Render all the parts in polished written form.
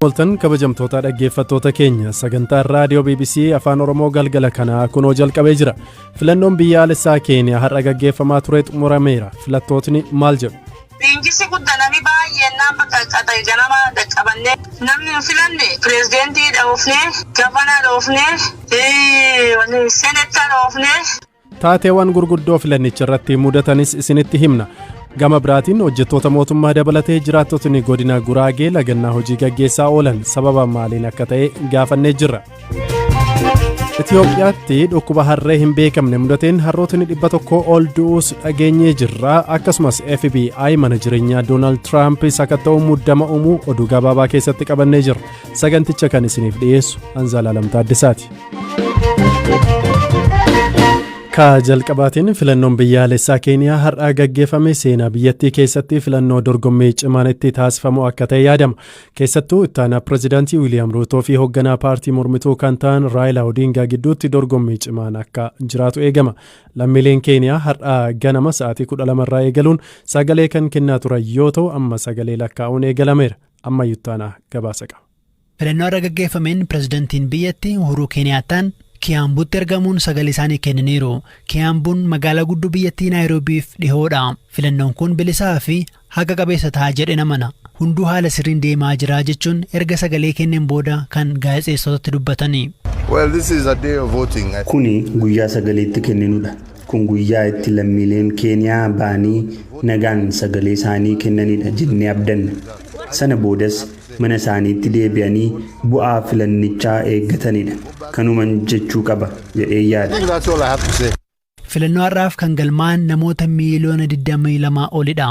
Moltan kabajamtoota dhaggeeffattoota keenya sagantaa raadiyoo BBC Afaan Oromoo galgala kanaa kunoo jalqabee jira. Filannoon biyyaalessaa Keeniyaa har'a gaggeeffamaa ture xumurameera. Filattootni maal jedhu? Ingisi guddanami baay'een nama qaqqaxay ganama dhaqqabannee namni filanne pirezidentii dhoofnee gabanaa dhoofnee senetaa dhoofnee. Taateewwan gurguddoo filannicha irratti mudatanis isinitti himna. Gama biraatiin hojjettoota mootummaa dabalatee jiraattotni godina Guraagee lagannaa hojii gaggeessaa oolan sababa maaliin akka ta'e gaafannee jirra. Itoophiyaatti dhukkuba harree hin beekamne mudateen harrootni 100 ol du'uus dhageenyee jirra. Akkasumas FBI mana jireenyaa Doonaald Tiraamp sakatta'uu muddama uumuu oduu gabaabaa keessatti qabannee jirra. Saganticha kan isiniif dhiyeessu Anzaalaalam Taaddisaati. Ka jalqabaatiin filannoon biyyaalessaa Keeniyaa har'a gaggeeffame seenaa biyyattii keessatti filannoo dorgommii cimaan itti taasifamu akka ta'e yaadama. Keessattuu ittaanaa pirezidaantii Wiiliyaam Ruutoo fi hoogganaa paartii mormituu kan ta'an Raayilaa Odingaa gidduutti dorgommii cimaan akka jiraatu eegama. Lammiileen Keeniyaa har'a ganama sa'aatii 12 irraa eegaluun sagalee kan kennaa turan yoo ta'u amma sagalee lakkaa'uun eegalameera. Amma ittaanaa gabaasa qaba. Filannoo har'a gaggeeffameen pirezidaantiin biyyattii Uhuruu Keeniyaataan Kiyaambuutti ergamuun sagalee isaanii kennaniiru. Kiyaambuun magaalaa guddoo biyyattii Naayiroobiif dhihoodha. Filannoon kun bilisaa fi haqa qabeessa ta'a jedhe namana. Hunduu haala sirriin deemaa jira jechuun erga sagalee kenneen booda kan gaazexeessotatti dubbatanii. Kuni guyyaa sagaleetti kenninudha. Kun guyyaa itti lammiileen Keeniyaa ba'anii nagaan sagalee isaanii kennanidha jennee abdanna. Sana boodas mana isaaniitti deebi'anii bu'aa filannichaa eeggatanidha. Kanuman jechuu qaba jedhee yaada. Filannoo har'aaf kan galmaan namoota miiliyoona 22 olidha.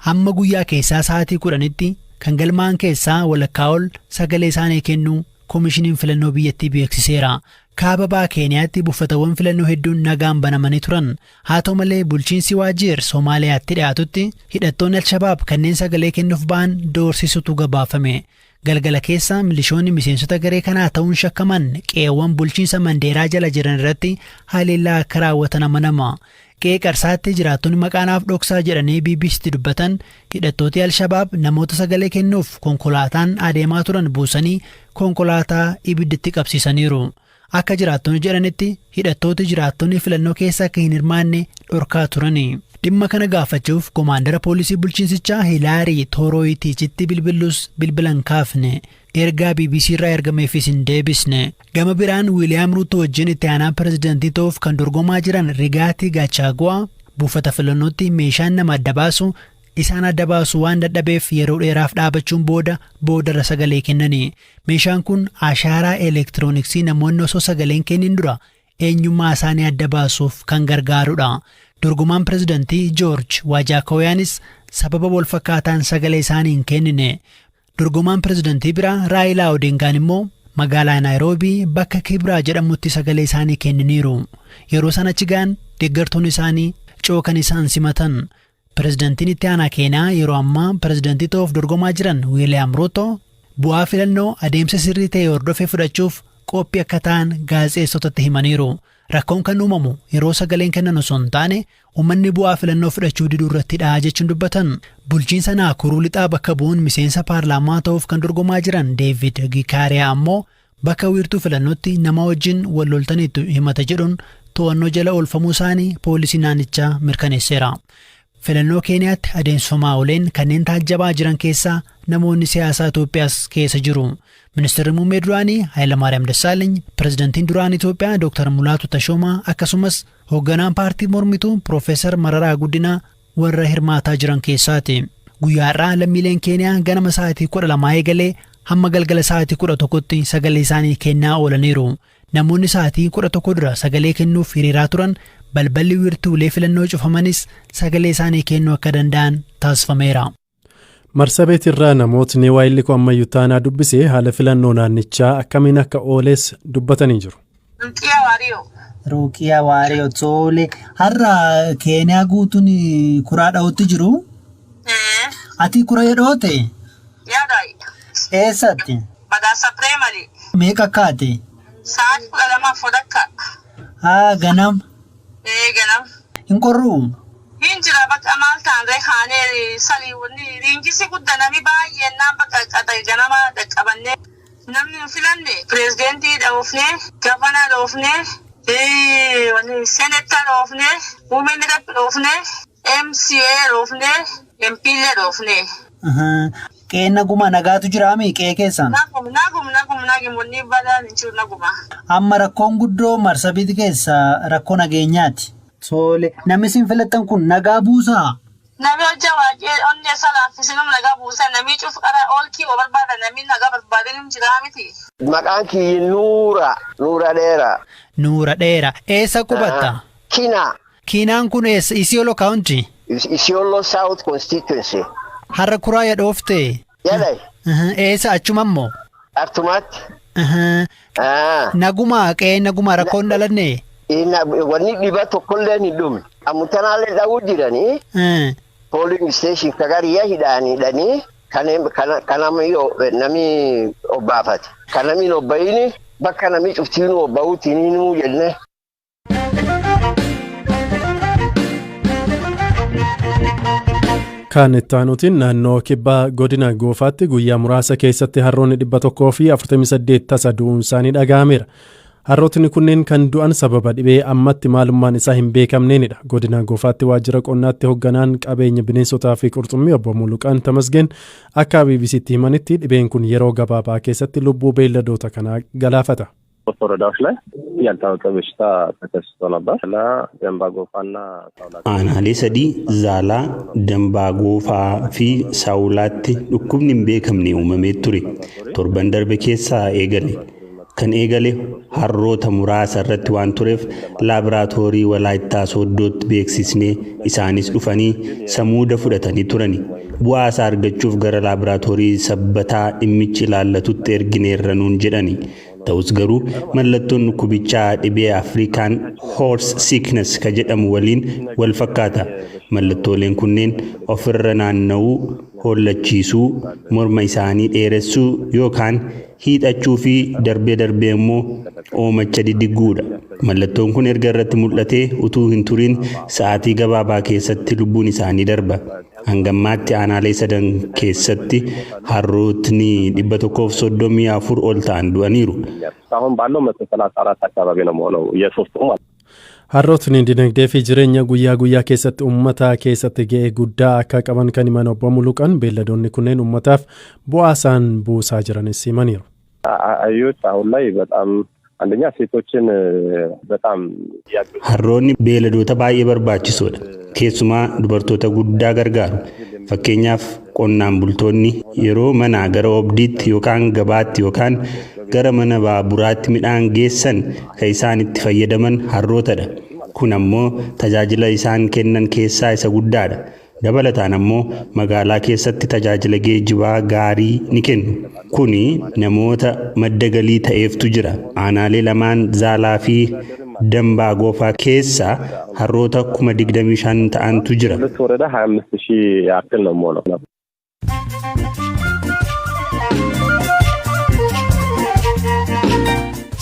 Hamma guyyaa keessaa sa'aatii 10tti kan galmaan keessaa walakkaa ol sagalee isaanii kennuu koomishiniin filannoo biyyattii beeksiseera. Kaaba ba'a Keeniyaatti buufatawwan filannoo hedduun nagaan banamanii turan. Haa ta'u malee bulchiinsi Waajjir Soomaaliyaatti dhiyaatutti hidhattoonni Al-Shabaab kanneen sagalee kennuuf ba'an doorsisutu gabaafame. Galgala keessa milishoonni miseensota garee kanaa ta'uun shakkaman qe'eewwan bulchiinsa Mandeeraa jala jiran irratti haleellaa akka raawwatan amanama. Qe'ee qarsaatti jiraattonni maqaanaaf dhoksaa jedhanii BBCtti dubbatan hidhattooti Al-Shabaab namoota sagalee kennuuf konkolaataan adeemaa turan buusanii konkolaataa ibidditti qabsiisaniiru. Akka jiraattonni jedhanitti hidhattooti jiraattonni filannoo keessa akka hin hirmaanne dhorkaa turani. Dhimma kana gaafachuuf komaandara poolisii bulchiinsichaa Hilaarii Toorooyitiichitti bilbilan kaafne. Ergaa BBC irraa ergameefis hin deebisne. Gama biraan Wiiliyaam Ruutoo wajjin itti aanaa pirezidaantii ta'uuf kan dorgomaa jiran Rigaatii Gachagua buufata filannootti meeshaan nama adda baasu isaan adda baasu waan dadhabeef yeroo dheeraaf dhaabachuun boodarra sagalee kennanii. Meeshaan kun ashaaraa elektirooniksii namoonni osoo sagaleen kennin dura eenyummaa isaanii adda baasuuf kan gargaarudha. Dorgomaan pirezidaantii Joorj Waajaakooyaanis sababa wal fakkaataan sagalee isaanii hin kennine. Dorgomaan pirezidaantii biraa Raayilaa Odingaan immoo magaalaa Naayiroobii bakka Kibraa jedhamutti sagalee isaanii kenniniiru. Yeroo sanachi gaan deeggartoonni isaanii cookan isaan simatan. Pirezidaantiin itti aanaa Keeniyaa yeroo ammaa pirezidaantii ta'uuf dorgomaa jiran Wiiliyaam Ruutoo bu'aa filannoo adeemsa sirrii ta'e hordofee fudhachuuf qophii akka ta'an gaazexeessotatti himaniiru. Rakkoon kan uumamu yeroo sagaleen kennan osoo hin taane uummanni bu'aa filannoo fudhachuu diduu irrattidha jechuun dubbatan. Bulchiinsa Naakuruu lixaa bakka bu'uun miseensa paarlaamaa ta'uuf kan dorgomaa jiran Deevid Gikaariyaa ammoo bakka wiirtuu filannootti nama wajjin wal loltaniitu himata jedhuun to'annoo jala oolfamuu isaanii poolisii naannichaa mirkaneesseera. Filannoo Keeniyaatti adeemsifamaa ooleen kanneen taajjabaa jiran keessaa namoonni siyaasaa Itoophiyaas keessa jiru. Ministeerri muummee duraanii Hayilamaariyaam Dassaalany, pirezidaantiin duraan Itoophiyaa Dr. Mulaatu Tashoomaa akkasumas hoogganaan paartii mormituu Profeesar Mararaa Guddinaa warra hirmaataa jiran keessaati. Guyyaa har'aa lammiileen Keeniyaa ganama sa'aatii 12 eegalee hamma galgala sa'aatii 11tti sagalee isaanii kennaa oolaniiru. Namoonni sa'aatii 11 dura sagalee kennuuf hiriiraa turan balballi wiirtuulee filannoo cufamanis sagalee isaanii kennuu akka danda'an taasifameera. Marsabeet irraa namootni waayilli ko ammayyuu taanaa dubbisee haala filannoo naannichaa akkamiin akka ooles dubbatanii jiru. Ruuqiyaa Waariyoo Tole har'a Keeniyaa guutuun kuraa dha'utti jiru. Ati kura dhoote? Yaadai. Eessatti? Badaasa Pireemali. Meeqa akkaate? Sa'aatii 12 fodakka. Ganam. Ganam. Hin qorruu? Hin jira bakka maal taanree kaanee salii wanni riingisi guddanami baay'eennaan bakka qatay ganama dhaqqabannee namni filanne pirezidentii dhoofne gavana dhoofne seneta dhoofne women rep dhoofne MCA dhoofne MPL dhoofne. Qe'een naguma nagaatu jiraami qe'ee keessan? Nagumni badaan hin jiru naguma. Amma rakkoon guddoo Marsabit keessa rakkoo nageenyaati. Tole namni isin filattan kun nagaa buusaa? Namni hojjaa waajjii onnee salaafisinum nagaa buusaa namni cuuf qara oolkii oo barbaada namni nagaa barbaadan jiraa miti. Maqaan kiyyi Nuura Dheeraa. Nuura Dheeraa. Eessa qubatta? Kiinaan kun eessa? Isiolo County? Isiolo South Constituency. Har'a kuraa dhooftee? Yadai. Eessa achumammoo? Artumaatti. Naguma qe'een naguma rakkoon dhalanne? Wanni dhiba tokkollee hin dhumne. Ammutanaallee dha'uu jiranii. Polling station kagariyaa hidhaanii kanami nami obbaafate. Kanami obbayini bakka nami cuftiinu obba'uutiin jenne. Kan itti aanutiin naannoo kibbaa godina goofaatti guyyaa muraasa keessatti harroonni 148 tasa du'uun isaanii dhaga'ameera. Harrootni kunneen kan du'an sababa dhibee ammatti maalummaan isaa hin beekamneenidha. Godina goofaatti waajjira qonnaatti hoogganaan qabeenya bineensotaa fi qurxummii obbo Muluqaan Tamasgeen akka BBC'tti himanitti dhibeen kun yeroo gabaabaa keessatti lubbuu beelladoota kanaa galaafata. ወረዳዎች ላይ ያልታወቀ በሽታ ተከስቶ ነበር እና ደንባ ጎፋና ሳውላ aanaalee sadii zaalaa dambaa goofaa fi saawulaatti dhukkubni hin beekamne uumamee ture torban darbe keessaa eegale kan eegale harroota muraasa irratti waan tureef laaboraatoorii walaayittaa sooddootti beeksisnee isaanis dhufanii samuuda fudhatanii turani bu'aa isaa argachuuf gara laaboraatoorii sabbataa dhimmichi ilaallatutti ergineerra nuun jedhani. Ta'us garuu mallattoon dhukkubichaa dhibee Afrikaan horse sickness ka jedhamu waliin wal fakkaata. Mallattooleen kunneen ofirra naanna'uu, hollachiisuu, morma isaanii dheeressuu yookaan hiixachuu fi darbee immoo oomacha diddigguudha. Mallattoon kun erga irratti mul'atee utuu hin turin sa'aatii gabaabaa keessatti lubbuun isaanii darba. Hangammaatti aanaalee sadan keessatti harrootni 134 ol ta'an du'aniiru. አሁን ባለው 134 አካባቢ ነው የሆነው የሶስቱ ማለት Harrootni dinagdee fi jireenya guyyaa keessatti uummata keessatti ga'ee guddaa akka qaban kan himan obbo Muluqaan beelladoonni kunneen uummataaf bu'aa isaan buusaa jiranis himaniiru. አህዮች አሁን ላይ በጣም አንደኛ ሴቶችን በጣም harroonni beeladoota baay'ee barbaachisoodha. Keessumaa dubartoota guddaa gargaaru. Fakkeenyaaf qonnaan bultoonni yeroo manaa gara oobdiitti yookaan gabaatti yookaan gara mana baaburaatti midhaan geessan kan isaan itti fayyadaman harrootadha. Kun ammoo tajaajila isaan kennan keessaa isa guddaadha. Dabalataan ammoo magaalaa keessatti tajaajila geejjibaa gaarii ni kennu. Kuni namoota madda galii ta'eeftu jira. Aanaalee lamaan zaalaa fi dambaa goofaa keessa harroota 25,000 ta'antu jira. ወረዳ 25,000 ያክል ነው የሆነው።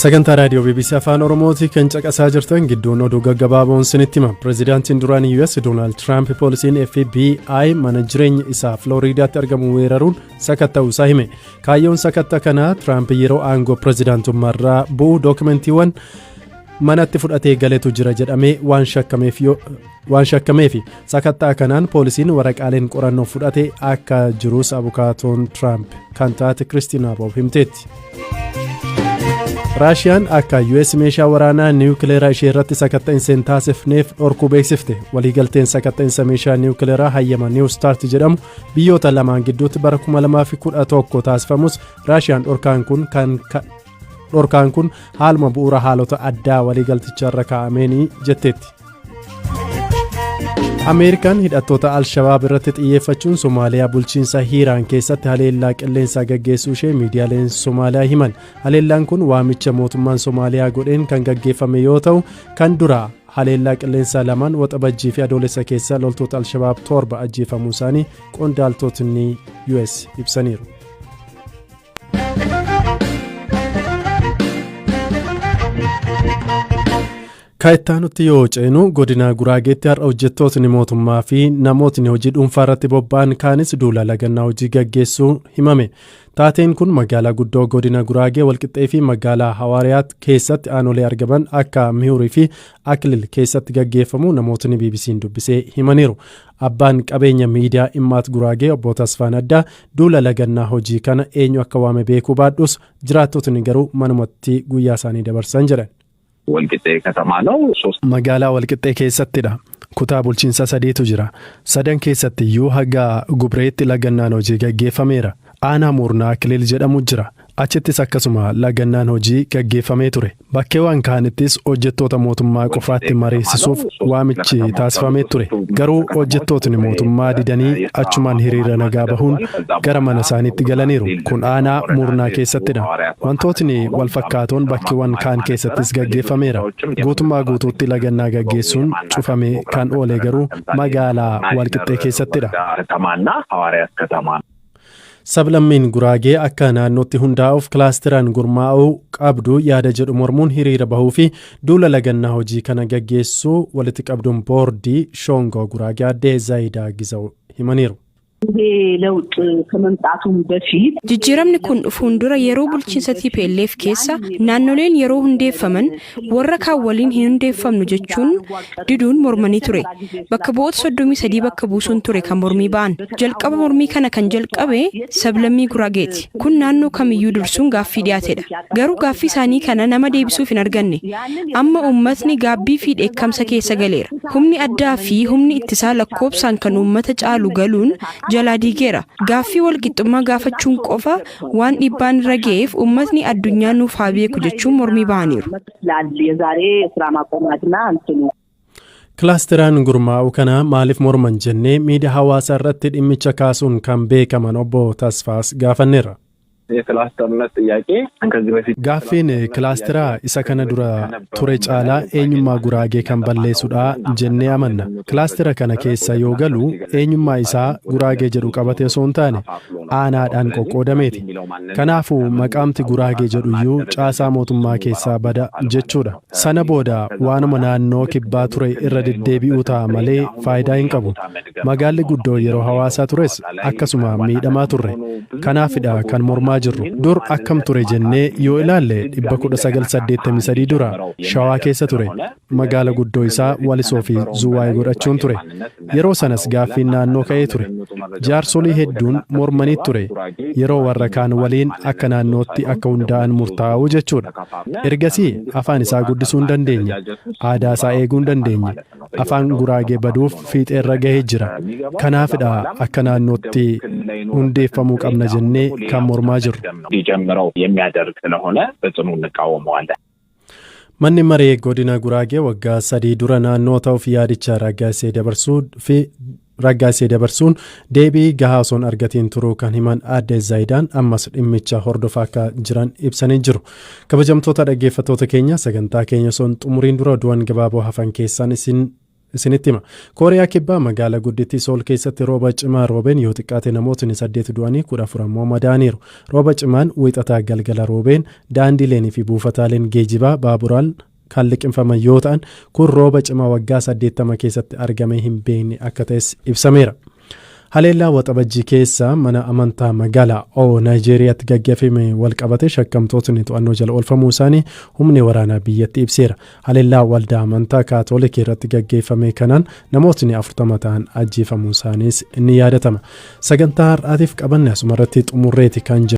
Sagantaa raadiyoo BBC Afaan Oromooti kan caqasaa jirtan gidduun oduu gaggabaaboon isinitti hima. Pireezidaantiin duraanii US Doonaald Tiraamp poolisiin FBI mana jireenya isaa Floriidaatti argamu weeraruun sakatta'uu isaa hime. Kaayyoon sakatta kanaa Tiraamp yeroo aangoo pireezidaantummaarraa bu'u dookumentiiwwan manatti fudhatee galetu jira jedhamee waan shakkameef sakattaa kanaan poolisiin waraqaaleen qorannoo fudhatee akka jirus abukaatoon Tiraamp kan taate Kiristiinaa Boob himteetti. Raashiyaan akka US meeshaa waraanaa niwukileeraa ishee irratti sakatta'insa hin taasifneef dhorkuu beeksifte. Waliigalteen sakatta'insa meeshaa niwukileeraa hayyama New Start jedhamu biyyoota lamaan gidduutti bara 2011 taasifamus Raashiyaan dhorkaan kun haaluma bu'uura haalota addaa waliigalticharra kaa'ameenii jetteetti. Ameerikaan hidhattoota Al-Shabaab irratti xiyyeeffachuun Somaaliyaa bulchiinsa Hiiraan keessatti haleellaa qilleensaa gaggeessuu ishee miidiyaaleen Somaaliyaa himan. Haleellaan kun waamicha mootummaan Somaaliyaa godheen kan gaggeeffame yoo ta'u, kan duraa haleellaa qilleensaa lamaan waxabajjii fi adoolessa keessa loltoota Al-Shabaab 7 ajjeefamuu isaanii qondaaltotni US ibsaniiru. Kaa'ittaanutti yoo ceenu godina Guraageetti har'a hojjettootni mootummaa fi namootni hojii dhuunfaa irratti bobba'an kaanis duula lagannaa hojii gaggeessuu himame. Taateen kun magaalaa guddoo godina Guraagee Walqixxee fi magaalaa Hawaariyaat keessatti aanolee argaman akka Mihuurii fi Akilil keessatti gaggeeffamu namootni BBC'n dubbisee himaniiru. Abbaan qabeenya miidiyaa Immaat Guraagee obbo Tasfaan Addaa duula lagannaa hojii kana eenyu akka waame beekuu baadhus jiraattotni garuu manumatti guyyaa isaanii dabarsan jedhan. Walqixxee katamaa ነው magaalaa Walqixxee keessattidha. Kutaa bulchiinsa sadiitu jira. Sadan keessatti iyyuu haga Gubreetti lagannaan hojii gaggeeffameera. Aanaa Murnaa Akilil jedhamu jira. Achittis akkasuma lagannaan hojii gaggeeffamee ture. Bakkeewwan kaanittis hojjettoota mootummaa qofaatti mariisisuuf waamichi taasifamee ture. Garuu hojjettootni mootummaa didanii achumaan hiriira nagaa bahuun gara mana isaaniitti galaniiru. Kun aanaa Murnaa keessattidha. Wantootni wal fakkaatoon bakkeewwan kaan keessattis gaggeeffameera. Guutummaa guutuutti lagannaa gaggeessuun cufamee kan oole garuu magaalaa Walqixxee keessattidha. Sablammiin Guraagee akka naannootti hundaa'uuf kilaasteraan gurmaa'uu qabdu yaada jedhu mormuun hiriira bahuu fi duula lagannaa hojii kana gaggeessuu walitti qabduun boordii Shoongoo Guraagee addee Zaayidaa Giza'u himaniiru. Jijjiiramni kun fuuldura yeroo bulchiinsa TPLF keessa naannoleen yeroo hundeeffaman warra kaan waliin hin hundeeffamnu jechuun diduun mormanii ture. Bakka bu'oota 33 bakka buusuun ture kan mormii ba'an. Jalqaba mormii kana kan jalqabe sablammii Guraageeti. Kun naannoo kamiyyuu dursuun gaaffii dhiyaatedha. Garuu gaaffii isaanii kana nama deebisuuf hin arganne. Amma uummatni gaabbii fi dheekkamsa keessa galeera. Humni addaa fi humni ittisaa lakkoobsaan kan uummata caalu galuun jalaa diigeera. Gaaffii walqixxummaa gaafachuun qofa waan dhiibbaan irra ga'eef uummatni addunyaa nuuf haa beeku jechuun mormii ba'aniiru. Kilaasteraan gurmaa'uu kana maaliif morman jennee miidiyaa hawaasaa irratti dhimmicha kaasuun kan beekaman obbo Tasfaas gaafanneerra. Gaaffiin kilaasteraa isa kana dura ture caalaa eenyummaa Guraagee kan balleessudha jennee amanna. Kilaastera kana keessa yoo galu eenyummaa isaa Guraagee jedhu qabatee osoo hin taane aanaadhaan qoqqoodameeti. Kanaafuu maqaamti Guraagee jedhu iyyuu caasaa mootummaa keessaa bada jechuudha. Sana booda waanuma naannoo kibbaa ture irra deddeebi'uu ta'a malee faayidaa hin qabu. Magaalli guddoo yeroo hawaasaa tures akkasuma miidhamaa turre. Kanaafidha kan mormaa jirru. Dur akkam ture jennee yoo ilaalle 1983 dura Shawaa keessa ture. Magaala guddoo isaa Walisoo fi Zuwaay godhachuun ture. Yeroo sanas gaaffiin naannoo ka'ee ture. Jaarsolii hedduun mormanii ture. Yeroo warra kaan waliin akka naannootti akka hundaa'an murtaa'uu jechuudha. Ergasii afaan isaa guddisuu hin dandeenye. Aadaa isaa eeguu hin dandeenye. Afaan Guraagee baduuf fiixeerra gahee jira. Kanaafidha akka naannootti hundeeffamuu qabna jennee kan mormaa jirru. Manni maree godina Guraagee waggaa 3 dura naannoo ta'uuf yaadicha raggaasee dabarsuun deebii gahaa osoo hin argatiin turuu kan himan aadde Zaayidaan ammas dhimmicha hordofaa akka jiran ibsanii jiru. Kabajamtoota dhaggeeffattoota keenya sagantaa keenya osoo hin xumuriin dura oduuwwan gabaaboo hafan keessaan isinitti hima. Kooriyaa kibbaa magaalaa guddittii Sool keessatti rooba cimaa roobeen yoo xiqqaate namootni 8 du'anii 14 immoo madaaniiru. Rooba cimaan wiixataa galgala roobeen daandiileen fi buufataaleen geejibaa baaburaan kan liqinfaman yoo ta'an kun rooba cimaa waggaa 80 keessatti argamee hin beekne akka ta'es ibsameera. Haleellaa waxabajjii keessa mana amantaa magaalaa Naayijeeriyaatti gaggeeffame walqabate shakkamtootni to'annoo jala oolfamuu isaanii humni waraanaa biyyatti ibseera. Haleellaa waldaa amantaa kaatoolikii irratti gaggeeffame kanaan namootni 40 ta'an ajjeefamuu isaaniis ni yaadatama. Sagantaa har'aatiif qabanne asumarratti xumurreeti kan jiru.